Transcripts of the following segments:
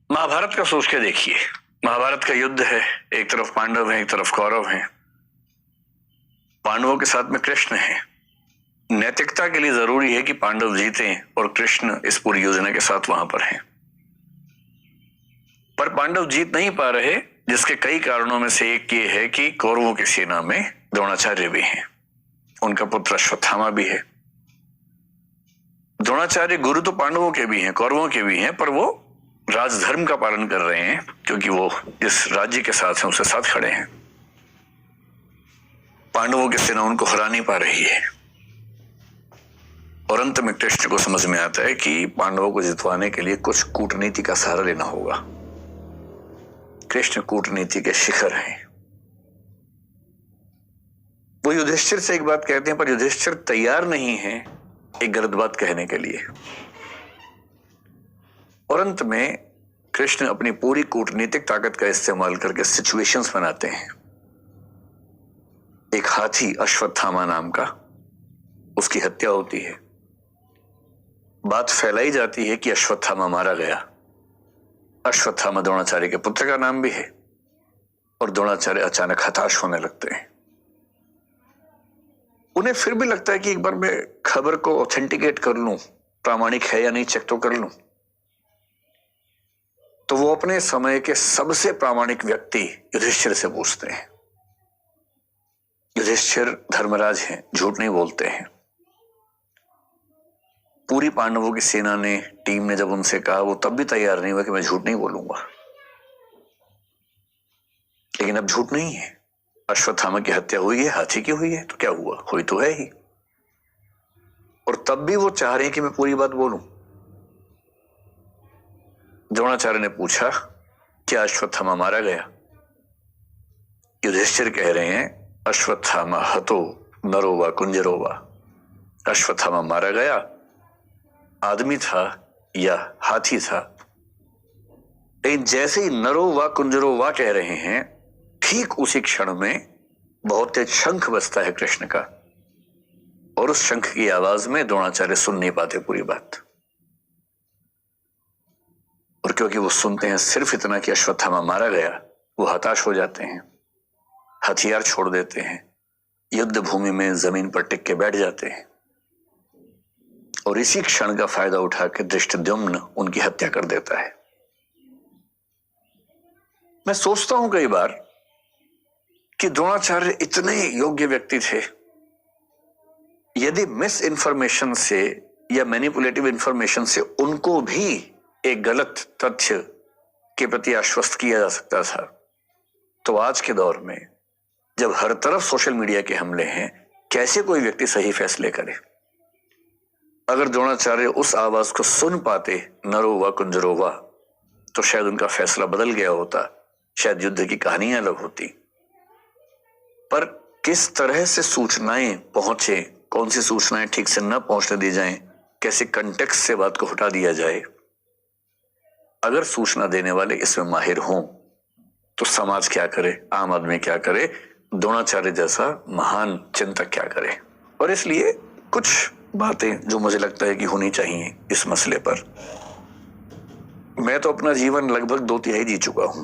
महाभारत का सोच के देखिए। महाभारत का युद्ध है, एक तरफ पांडव हैं, एक तरफ कौरव हैं। पांडवों के साथ में कृष्ण है। नैतिकता के लिए जरूरी है कि पांडव जीतें और कृष्ण इस पूरी योजना के साथ वहां पर हैं। पर पांडव जीत नहीं पा रहे, जिसके कई कारणों में से एक ये है कि कौरवों की सेना में द्रोणाचार्य भी हैं, उनका पुत्र अश्वत्थामा भी है। द्रोणाचार्य गुरु तो पांडवों के भी हैं, कौरवों के भी हैं, पर वो राजधर्म का पालन कर रहे हैं क्योंकि वो जिस राज्य के साथ हैं उसके साथ खड़े हैं। पांडवों की सेना उनको हरा नहीं पा रही है और अंत में कृष्ण को समझ में आता है कि पांडवों को जितवाने के लिए कुछ कूटनीति का सहारा लेना होगा। कृष्ण कूटनीति के शिखर हैं। वो युधिष्ठिर से एक बात कहते हैं, पर युधिष्ठिर तैयार नहीं है एक गलत बात कहने के लिए। और अंत में कृष्ण अपनी पूरी कूटनीतिक ताकत का इस्तेमाल करके सिचुएशंस बनाते हैं। एक हाथी अश्वत्थामा नाम का, उसकी हत्या होती है। बात फैलाई जाती है कि अश्वत्थामा मारा गया। अश्वत्थामा द्रोणाचार्य के पुत्र का नाम भी है और द्रोणाचार्य अचानक हताश होने लगते हैं। उन्हें फिर भी लगता है कि एक बार मैं खबर को ऑथेंटिकेट कर लूं, प्रामाणिक है या नहीं चेक तो कर लूं। तो वो अपने समय के सबसे प्रामाणिक व्यक्ति युधिष्ठिर से पूछते हैं। युधिष्ठिर धर्मराज हैं, झूठ नहीं बोलते हैं। पूरी पांडवों की सेना ने, टीम ने जब उनसे कहा, वो तब भी तैयार नहीं हुआ कि मैं झूठ नहीं बोलूंगा। लेकिन अब झूठ नहीं है। अश्वत्थामा की हत्या हुई है, हाथी की हुई है, तो क्या हुआ, हुई तो है ही। और तब भी वो चाह रहे हैं कि मैं पूरी बात बोलूं। द्रोणाचार्य ने पूछा, क्या अश्वत्थामा मारा गया? युधिष्ठिर कह रहे हैं, अश्वत्थामा हतो नरो वा कुंजरो वा। अश्वत्थामा मारा गया, आदमी था या हाथी था। लेकिन जैसे ही नरो वा कुंजरो वा कह रहे हैं, ठीक उसी क्षण में बहुत तेज शंख बजता है कृष्ण का, और उस शंख की आवाज में द्रोणाचार्य सुन नहीं पाते पूरी बात। और क्योंकि वो सुनते हैं सिर्फ इतना कि अश्वत्थामा मारा गया, वो हताश हो जाते हैं, हथियार छोड़ देते हैं, युद्ध भूमि में जमीन पर टिक के बैठ जाते हैं। और इसी क्षण का फायदा उठा के धृष्टद्युम्न उनकी हत्या कर देता है। मैं सोचता हूं कई बार कि द्रोणाचार्य इतने योग्य व्यक्ति थे, यदि मिस इंफॉर्मेशन से या मैनिपुलेटिव इंफॉर्मेशन से उनको भी एक गलत तथ्य के प्रति आश्वस्त किया जा सकता था, तो आज के दौर में जब हर तरफ सोशल मीडिया के हमले हैं, कैसे कोई व्यक्ति सही फैसले करे? अगर द्रोणाचार्य उस आवाज को सुन पाते, नरो वा कुंजरो वा, तो शायद उनका फैसला बदल गया होता, शायद युद्ध की कहानियां अलग होती। पर किस तरह से सूचनाएं पहुंचे, कौन सी सूचनाएं ठीक से न पहुंचने दी जाएं, कैसे कंटेक्स्ट से बात को हटा दिया जाए, अगर सूचना देने वाले इसमें माहिर हों तो समाज क्या करे, आम आदमी क्या करे, द्रोणाचार्य जैसा महान चिंतक क्या करे। और इसलिए कुछ बातें जो मुझे लगता है कि होनी चाहिए इस मसले पर। मैं तो अपना जीवन लगभग 2/3 जी चुका हूं,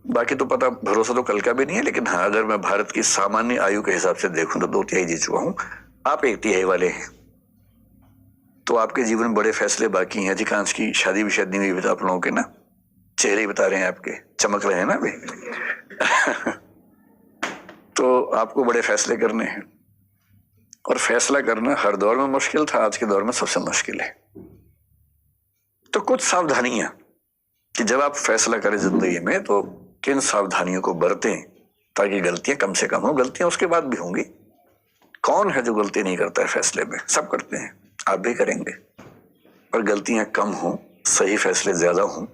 बाकी तो पता भरोसा तो कल का भी नहीं है, लेकिन हाँ, अगर मैं भारत की सामान्य आयु के हिसाब से देखूं तो 2/3 जी चुका हूं। आप 1/3 वाले हैं, तो आपके जीवन में बड़े फैसले बाकी हैं। अधिकांश की शादी भी शायद नहीं हुई, आप लोगों के ना चेहरे ही बता रहे हैं, आपके चमक रहे हैं ना अभी। तो आपको बड़े फैसले करने हैं, और फैसला करना हर दौर में मुश्किल था, आज के दौर में सबसे मुश्किल है। तो कुछ सावधानियां कि जब आप फैसला करें जिंदगी में, तो किन सावधानियों को बरतें ताकि गलतियां कम से कम हो। गलतियां उसके बाद भी होंगी, कौन है जो गलती नहीं करता है फैसले में? सब करते हैं, आप भी करेंगे, पर गलतियां कम हो, सही फैसले ज्यादा हों।